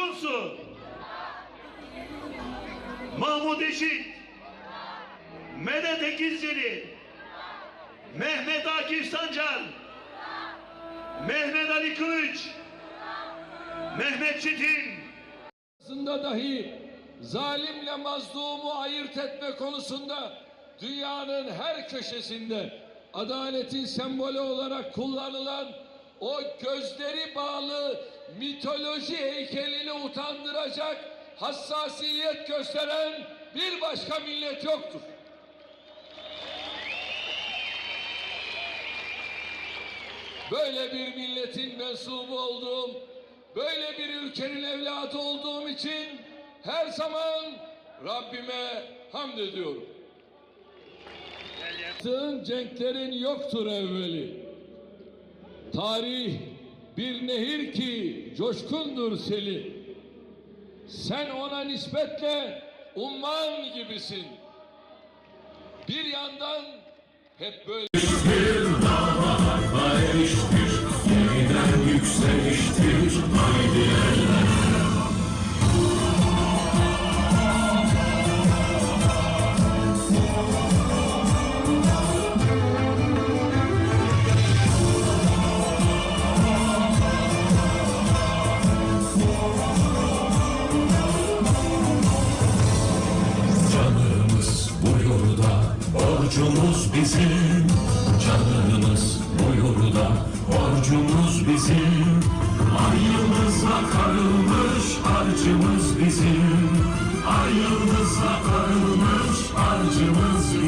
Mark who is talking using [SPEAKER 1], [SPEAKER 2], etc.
[SPEAKER 1] Tunsu, Mahmut Eşit, Medet Ekizceli, Mehmet Akif Sancar, Mehmet Ali Kılıç, Mehmet Çetin.
[SPEAKER 2] Aslında dahi zalimle mazlumu ayırt etme konusunda dünyanın her köşesinde adaletin sembolü olarak kullanılan o gözleri bağlı mitoloji heykelini utandıracak hassasiyet gösteren bir başka millet yoktur. Böyle bir milletin mensubu olduğum, böyle bir ülkenin evladı olduğum için her zaman Rabbime hamd ediyorum. Cenklerin yoktur evveli. Tarih bir nehir ki coşkundur seli. Sen ona nispetle umman gibisin. Bir yandan hep böyle yeniden yükseliştir. Haydi eller.
[SPEAKER 3] Canımız bu yurda, borcumuz bizim. Canımız bu yurda, borcumuz bizim. Ayımızla karılmış harcımız bizim. Ayımızla karılmış harcımız bizim.